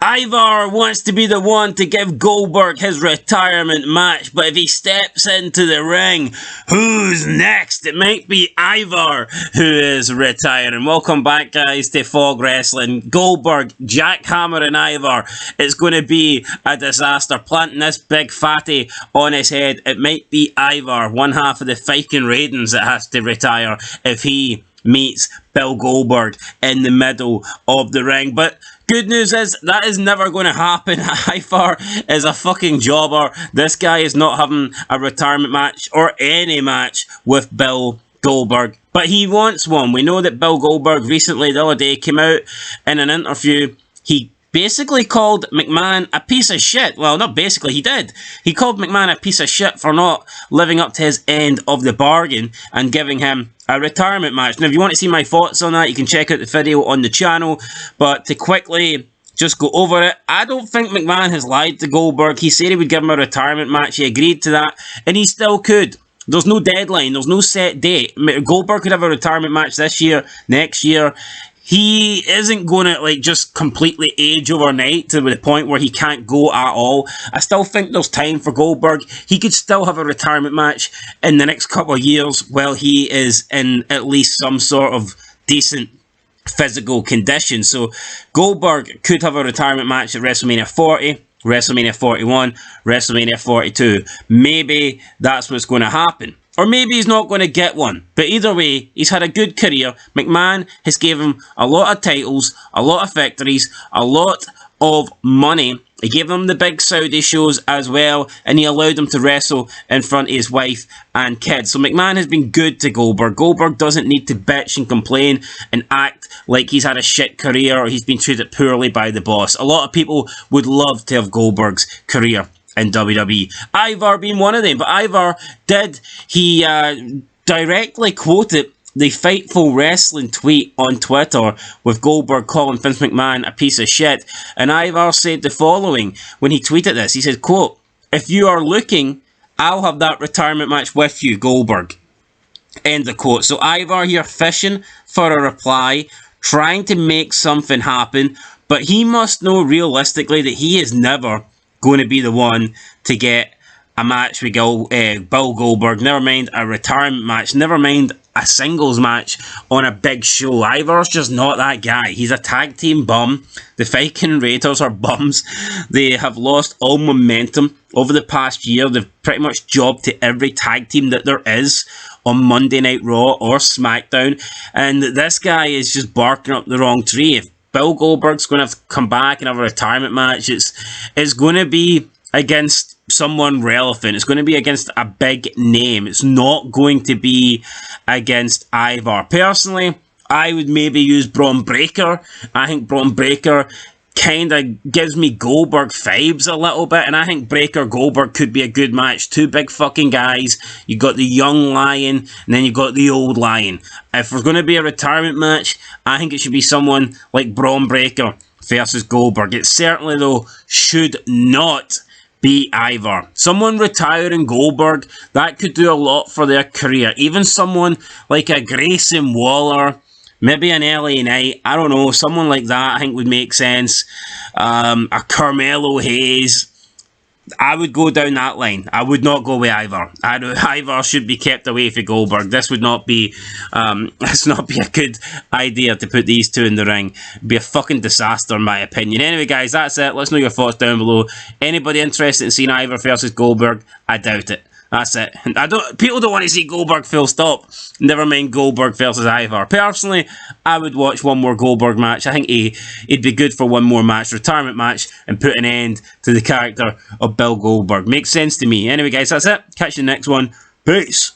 Ivar wants to be the one to give Goldberg his retirement match, but if he steps into the ring, who's next? It might be Ivar who is retiring. Welcome back, guys, to Fog Wrestling. Goldberg, Jackhammer and Ivar. It's going to be a disaster. Planting this big fatty on his head. It might be Ivar, one half of the Viking Raidens, that has to retire if he meets Bill Goldberg in the middle of the ring. But good news is, that is never going to happen. Ivar is a fucking jobber. This guy is not having a retirement match or any match with Bill Goldberg. But he wants one. We know that Bill Goldberg recently, the other day, came out in an interview. He basically called McMahon a piece of shit. Well, not basically, he did. He called McMahon a piece of shit for not living up to his end of the bargain and giving him a retirement match. Now, if you want to see my thoughts on that, you can check out the video on the channel. But to quickly just go over it, I don't think McMahon has lied to Goldberg. He said he would give him a retirement match. He agreed to that, and he still could. There's no deadline. There's no set date. Goldberg could have a retirement match this year, next year. He isn't going to just completely age overnight to the point where he can't go at all. I still think there's time for Goldberg. He could still have a retirement match in the next couple of years while he is in at least some sort of decent physical condition. So Goldberg could have a retirement match at WrestleMania 40, WrestleMania 41, WrestleMania 42. Maybe that's what's going to happen. Or maybe he's not going to get one. But either way, he's had a good career. McMahon has given him a lot of titles, a lot of victories, a lot of money. He gave him the big Saudi shows as well, and he allowed him to wrestle in front of his wife and kids. So McMahon has been good to Goldberg. Goldberg doesn't need to bitch and complain and act like he's had a shit career or he's been treated poorly by the boss. A lot of people would love to have Goldberg's career in WWE. Ivar being one of them. But Ivar he directly quoted the Fightful Wrestling tweet on Twitter with Goldberg calling Vince McMahon a piece of shit. And Ivar said the following when he tweeted this. He said, quote, "If you are looking, I'll have that retirement match with you, Goldberg." End of quote. So Ivar here fishing for a reply, trying to make something happen. But he must know realistically that he is never going to be the one to get a match with Bill Goldberg. Never mind a retirement match. Never mind a singles match on a big show. Ivar's just not that guy. He's a tag team bum. The Viking Raiders are bums. They have lost all momentum over the past year. They've pretty much jobbed to every tag team that there is on Monday Night Raw or SmackDown. And this guy is just barking up the wrong tree. If Bill Goldberg's going to have to come back and have a retirement match, it's going to be against someone relevant. It's going to be against a big name. It's not going to be against Ivar. Personally, I would maybe use Braun Breaker. I think Braun Breaker kind of gives me Goldberg vibes a little bit, and I think Breaker Goldberg could be a good match. Two big fucking guys. You got the young lion, and then you got the old lion. If there's going to be a retirement match, I think it should be someone like Braun Breaker versus Goldberg. It certainly, though, should not be Ivar. Someone retiring Goldberg, that could do a lot for their career. Even someone like a Grayson Waller, maybe an LA Knight, I don't know, someone like that I think would make sense. A Carmelo Hayes. I would go down that line. I would not go with Ivar. Ivar should be kept away from Goldberg. This would not be, a good idea to put these two in the ring. It'd be a fucking disaster in my opinion. Anyway, guys, that's it. Let's know your thoughts down below. Anybody interested in seeing Ivar versus Goldberg? I doubt it. That's it. People don't want to see Goldberg full stop. Never mind Goldberg versus Ivar. Personally, I would watch one more Goldberg match. I think he'd be good for one more match, retirement match, and put an end to the character of Bill Goldberg. Makes sense to me. Anyway, guys, that's it. Catch you in the next one. Peace.